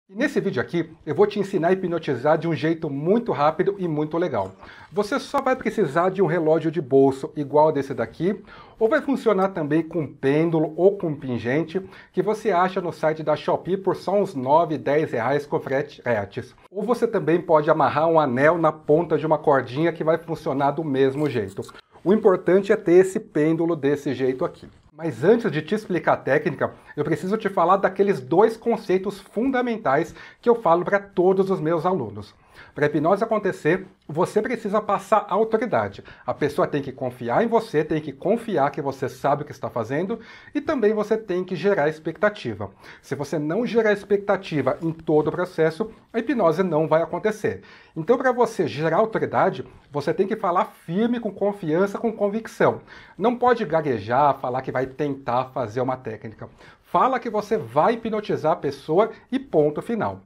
E nesse vídeo aqui, eu vou te ensinar a hipnotizar de um jeito muito rápido e muito legal. Você só vai precisar de um relógio de bolso igual desse daqui, ou vai funcionar também com pêndulo ou com pingente, que você acha no site da Shopee por só uns 9, 10 reais com frete grátis. Ou você também pode amarrar um anel na ponta de uma cordinha que vai funcionar do mesmo jeito. O importante é ter esse pêndulo desse jeito aqui. Mas antes de te explicar a técnica, eu preciso te falar daqueles dois conceitos fundamentais que eu falo para todos os meus alunos. Para a hipnose acontecer, você precisa passar autoridade. A pessoa tem que confiar em você, tem que confiar que você sabe o que está fazendo e também você tem que gerar expectativa. Se você não gerar expectativa em todo o processo, a hipnose não vai acontecer. Então, para você gerar autoridade, você tem que falar firme, com confiança, com convicção. Não pode gaguejar, falar que vai tentar fazer uma técnica. Fala que você vai hipnotizar a pessoa e ponto final.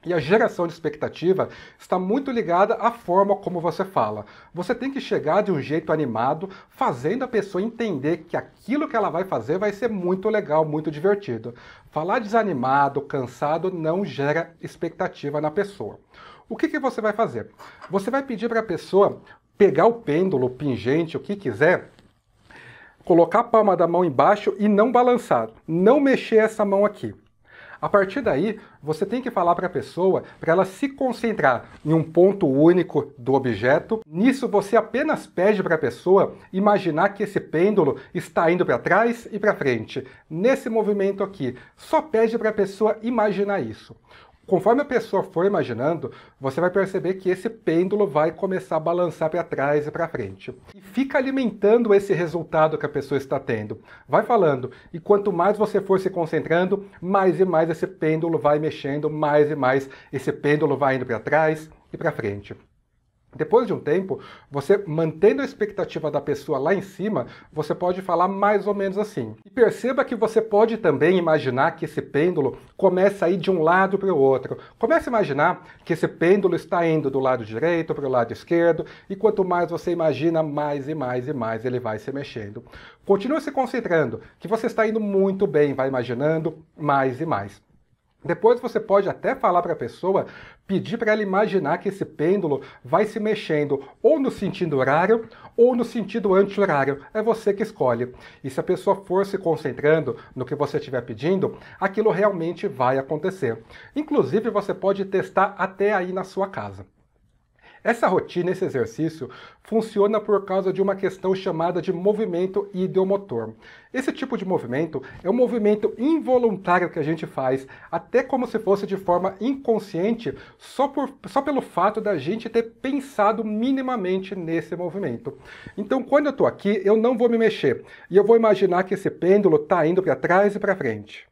E a geração de expectativa está muito ligada à forma como você fala. Você tem que chegar de um jeito animado, fazendo a pessoa entender que aquilo que ela vai fazer vai ser muito legal, muito divertido. Falar desanimado, cansado, não gera expectativa na pessoa. O que você vai fazer? Você vai pedir para a pessoa pegar o pêndulo, o pingente, o que quiser, colocar a palma da mão embaixo e não balançar, não mexer essa mão aqui. A partir daí, você tem que falar para a pessoa para ela se concentrar em um ponto único do objeto. Nisso, você apenas pede para a pessoa imaginar que esse pêndulo está indo para trás e para frente. Nesse movimento aqui, só pede para a pessoa imaginar isso. Conforme a pessoa for imaginando, você vai perceber que esse pêndulo vai começar a balançar para trás e para frente. E fica alimentando esse resultado que a pessoa está tendo. Vai falando, e quanto mais você for se concentrando, mais e mais esse pêndulo vai mexendo, mais e mais esse pêndulo vai indo para trás e para frente. Depois de um tempo, você mantendo a expectativa da pessoa lá em cima, você pode falar mais ou menos assim. E perceba que você pode também imaginar que esse pêndulo começa a ir de um lado para o outro. Comece a imaginar que esse pêndulo está indo do lado direito para o lado esquerdo, e quanto mais você imagina, mais e mais e mais ele vai se mexendo. Continue se concentrando, que você está indo muito bem, vai imaginando mais e mais. Depois você pode até falar para a pessoa, pedir para ela imaginar que esse pêndulo vai se mexendo ou no sentido horário ou no sentido anti-horário. É você que escolhe. E se a pessoa for se concentrando no que você estiver pedindo, aquilo realmente vai acontecer. Inclusive, você pode testar até aí na sua casa. Essa rotina, esse exercício, funciona por causa de uma questão chamada de movimento ideomotor. Esse tipo de movimento é um movimento involuntário que a gente faz, até como se fosse de forma inconsciente, só pelo fato da gente ter pensado minimamente nesse movimento. Então, quando eu estou aqui, eu não vou me mexer, e eu vou imaginar que esse pêndulo está indo para trás e para frente.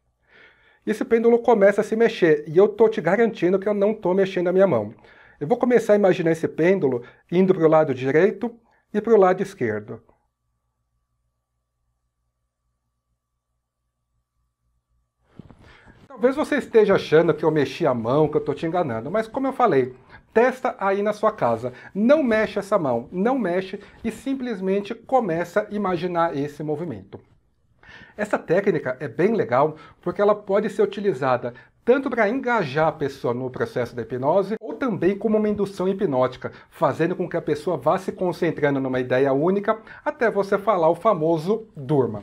E esse pêndulo começa a se mexer, e eu estou te garantindo que eu não estou mexendo a minha mão. Eu vou começar a imaginar esse pêndulo indo para o lado direito e para o lado esquerdo. Talvez você esteja achando que eu mexi a mão, que eu estou te enganando, mas como eu falei, testa aí na sua casa. Não mexe essa mão, não mexe e simplesmente começa a imaginar esse movimento. Essa técnica é bem legal porque ela pode ser utilizada tanto para engajar a pessoa no processo da hipnose, ou também como uma indução hipnótica, fazendo com que a pessoa vá se concentrando numa ideia única até você falar o famoso durma.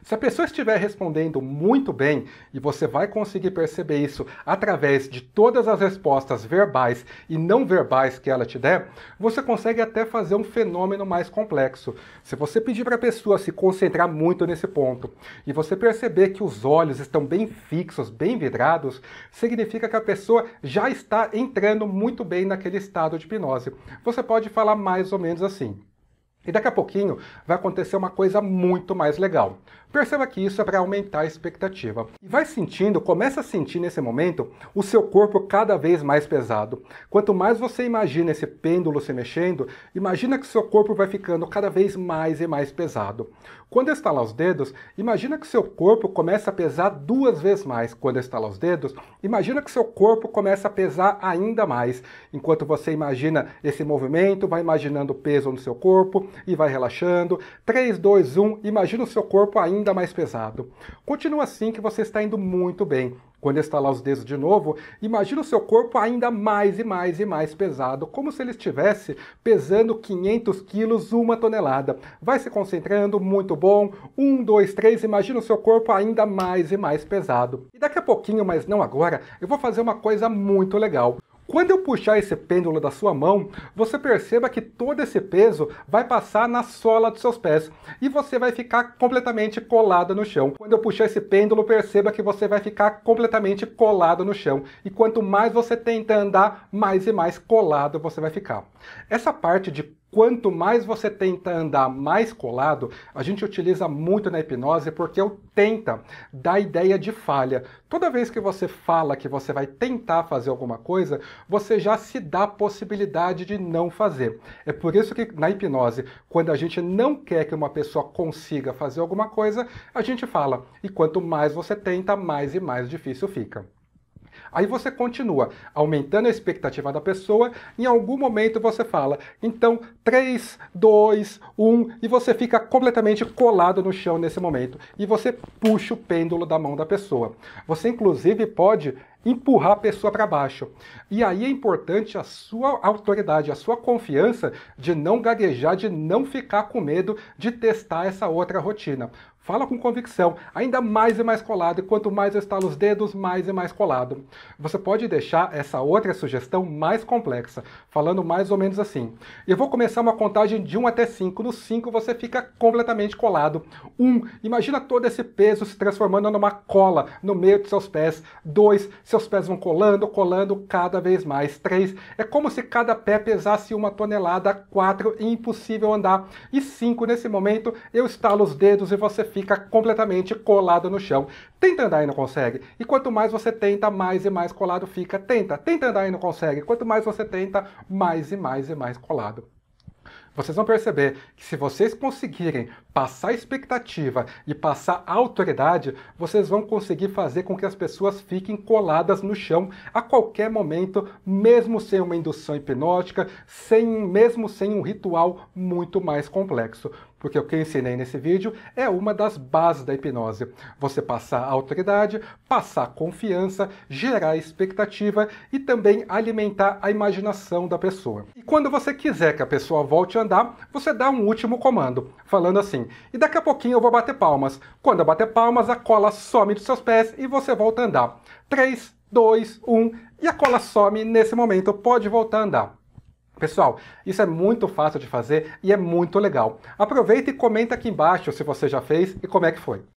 Se a pessoa estiver respondendo muito bem, e você vai conseguir perceber isso através de todas as respostas verbais e não verbais que ela te der, você consegue até fazer um fenômeno mais complexo. Se você pedir para a pessoa se concentrar muito nesse ponto, e você perceber que os olhos estão bem fixos, bem vidrados, significa que a pessoa já está entrando muito bem naquele estado de hipnose. Você pode falar mais ou menos assim. E daqui a pouquinho vai acontecer uma coisa muito mais legal. Perceba que isso é para aumentar a expectativa. E vai sentindo, começa a sentir nesse momento o seu corpo cada vez mais pesado. Quanto mais você imagina esse pêndulo se mexendo, imagina que o seu corpo vai ficando cada vez mais e mais pesado. Quando estalar os dedos, imagina que o seu corpo começa a pesar 2 vezes mais. Quando estalar os dedos, imagina que o seu corpo começa a pesar ainda mais. Enquanto você imagina esse movimento, vai imaginando o peso no seu corpo e vai relaxando. 3, 2, 1, imagina o seu corpo ainda mais pesado. Continua assim que você está indo muito bem. Quando estalar os dedos de novo, imagina o seu corpo ainda mais e mais e mais pesado, como se ele estivesse pesando 500 quilos, 1 tonelada. Vai se concentrando, muito bom. 1, 2, 3, imagina o seu corpo ainda mais e mais pesado. E daqui a pouquinho, mas não agora, eu vou fazer uma coisa muito legal. Quando eu puxar esse pêndulo da sua mão, você perceba que todo esse peso vai passar na sola dos seus pés e você vai ficar completamente colado no chão. Quando eu puxar esse pêndulo, perceba que você vai ficar completamente colado no chão. E quanto mais você tenta andar, mais e mais colado você vai ficar. Essa parte de quanto mais você tenta andar mais colado, a gente utiliza muito na hipnose porque o tenta dá a ideia de falha. Toda vez que você fala que você vai tentar fazer alguma coisa, você já se dá a possibilidade de não fazer. É por isso que na hipnose, quando a gente não quer que uma pessoa consiga fazer alguma coisa, a gente fala. E quanto mais você tenta, mais e mais difícil fica. Aí você continua aumentando a expectativa da pessoa, em algum momento você fala, então 3, 2, 1, e você fica completamente colado no chão nesse momento. E você puxa o pêndulo da mão da pessoa. Você inclusive pode empurrar a pessoa para baixo. E aí é importante a sua autoridade, a sua confiança de não gaguejar, de não ficar com medo de testar essa outra rotina. Fala com convicção, ainda mais e mais colado, e quanto mais eu estalo os dedos, mais e mais colado. Você pode deixar essa outra sugestão mais complexa, falando mais ou menos assim. Eu vou começar uma contagem de 1 até 5. No 5 você fica completamente colado. 1, imagina todo esse peso se transformando numa cola no meio dos seus pés. 2, seus pés vão colando, colando cada vez mais. 3, é como se cada pé pesasse 1 tonelada. 4, impossível andar. E 5, nesse momento, eu estalo os dedos e você fica completamente colado no chão. Tenta andar e não consegue. E quanto mais você tenta, mais e mais colado fica. Tenta andar e não consegue. Quanto mais você tenta, mais e mais e mais colado. Vocês vão perceber que se vocês conseguirem passar a expectativa e passar a autoridade, vocês vão conseguir fazer com que as pessoas fiquem coladas no chão a qualquer momento, mesmo sem uma indução hipnótica, mesmo sem um ritual muito mais complexo. Porque o que eu ensinei nesse vídeo é uma das bases da hipnose. Você passar a autoridade, passar confiança, gerar expectativa e também alimentar a imaginação da pessoa. E quando você quiser que a pessoa volte a andar, você dá um último comando, falando assim, e daqui a pouquinho eu vou bater palmas. Quando eu bater palmas, a cola some dos seus pés e você volta a andar. 3, 2, 1, e a cola some nesse momento, pode voltar a andar. Pessoal, isso é muito fácil de fazer e é muito legal. Aproveita e comenta aqui embaixo se você já fez e como é que foi.